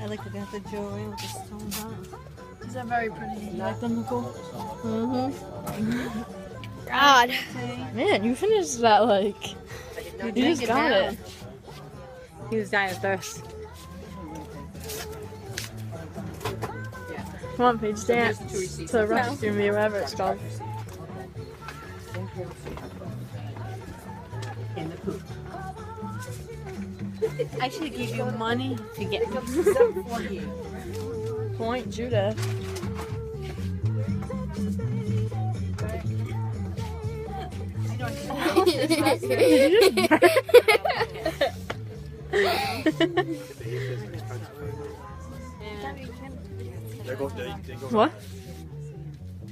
I like looking at the jewelry with the stones on it. These are very pretty. You like them, Nicole? Mm-hmm. God. Man, you finished that like. You just got it. He was dying of thirst. Come on, Paige, dance to the rescue me, whatever it's called. I should give you money to get me. Point Judah. What?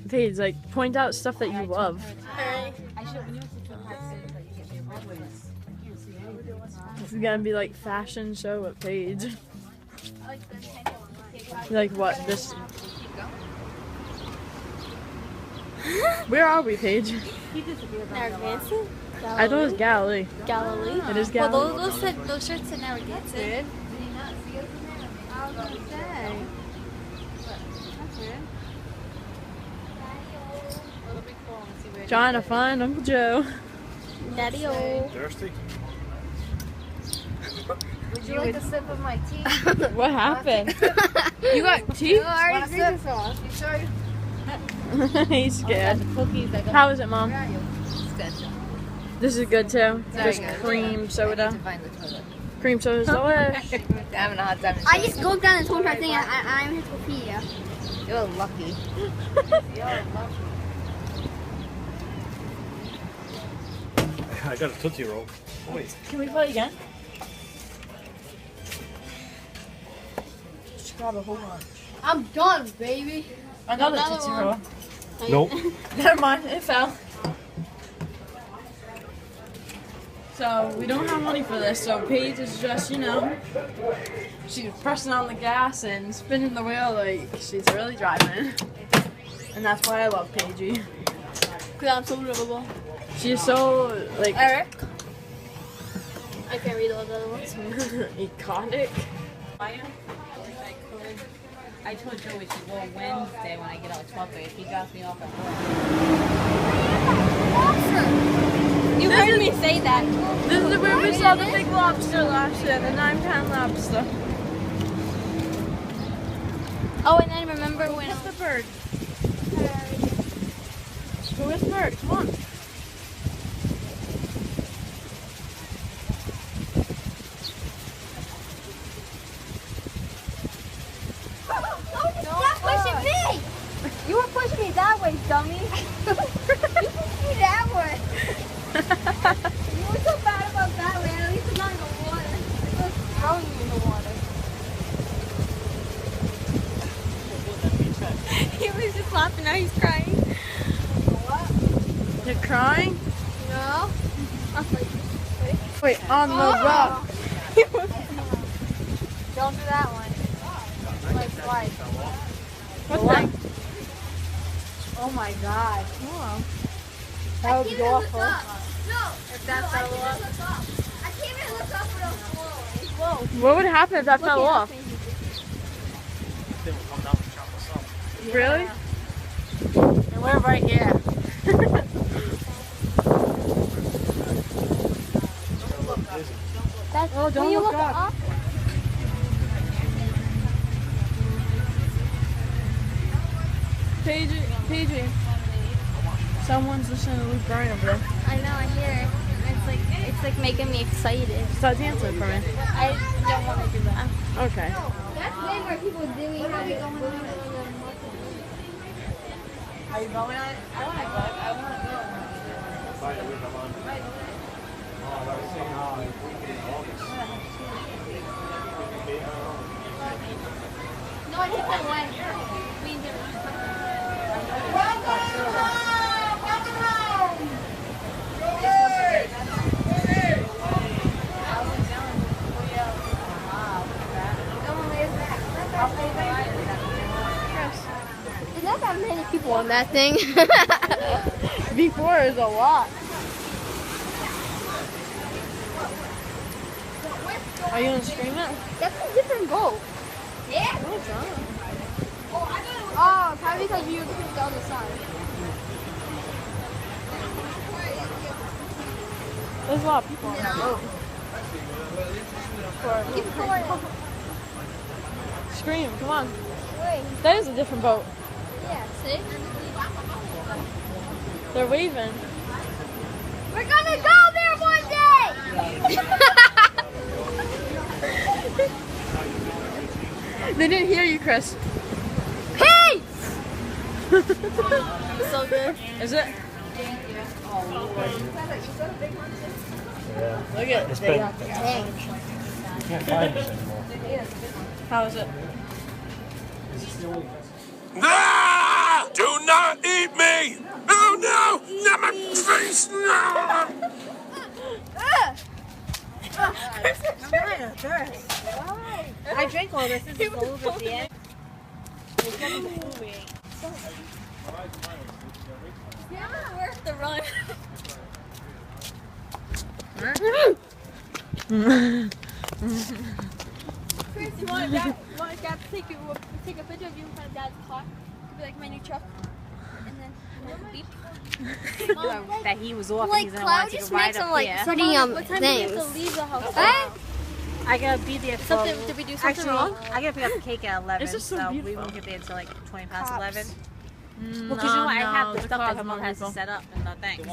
Paige, like, point out stuff that you love. This is gonna be like fashion show with Paige. Like what? This. Where are we, Paige? Narragansett? I thought it was Galilee. Galilee? It is Galilee. Well, those shirts said Narragansett. I was gonna say. That's weird. Trying to find Uncle Joe. Daddy-o. Thirsty? Would you like a sip of my tea? What happened? You got tea? Want a sip? You sure? He's scared. Cookies. How is it, Mom? It's good. This is good too. Very Just good. cream soda. Find the toilet. Cream soda's delish. Having a hard time. I just go down this whole entire thing. I'm here to pee. Yeah. You're lucky. I got a Tootsie Roll. Wait. Can we play again? Just grab a whole bunch. I'm done, baby. Another Another Tootsie one. Roll. Nope. Never mind, it fell. So we don't have money for this, so Paige is just, you know, she's pressing on the gas and spinning the wheel like she's really driving. And that's why I love Paigey. Because I'm so lovable. She's so, like, Eric. I can't read all the other ones. iconic. I told Joe we should go Wednesday when I get out 12:30 if he drops me off at work. You heard me say that. This is where we saw the big lobster last year, the 9-pound lobster. Oh, and then remember when Where's the bird? Where's the bird? Come on. Stop pushing me! You were pushing me that way, dummy. You pushed me that way. You were so bad about that way. At least it's not in the water. It was throwing you in the water. He was just laughing. Now he's crying. You're crying? No. Wait, on the rock. Don't do that one. Like twice. What's that? Oh my god. Oh. That would be awful. No. If that fell off. I can't even look up real slow. Whoa. What would happen if that fell off? They will come down and chop us up. Really? And we're right here. That's, Oh, don't when you look look up. up. Paige, someone's listening to Luke Bryan over there. I know, I hear it. It's like making me excited. Start dancing for me. I don't want to do that. Okay. That's way more people doing it. Are you going on it? I want to go. I want to go. No, I think I went. Me and There's not that many people on that thing. Before is a lot. Are you gonna stream it? That's a different boat. because you couldn't go on the side. There's a lot of people on that boat. Keep going. Scream, come on. Wait. That is a different boat. Yeah, see? They're waving. We're gonna go there one day! They didn't hear you, Chris. Peace! So good. Is it? Yeah. Look at It's it. been, can't find this anymore. How is it? Ah! Do not eat me! Oh no! Not my face! No! I'm dying of thirst. I drank all this. This is a little bit the end. It's nothing the food we ate. Yeah, worth the run. Chris, you want dad to take a picture of you in front of Dad's car? Be like my new truck. And then beep. That he was off and Like he's gonna Cloud want to just ride makes up some like here. pretty What time things. do we have to leave the house? I gotta be there for... Something, did we do something Actually, wrong? I gotta pick up the cake at 11, It's just so so we beautiful. won't get there until like 20 past 11. Well, Well, because you know, I have the stuff that my mom has to people. set up and the things.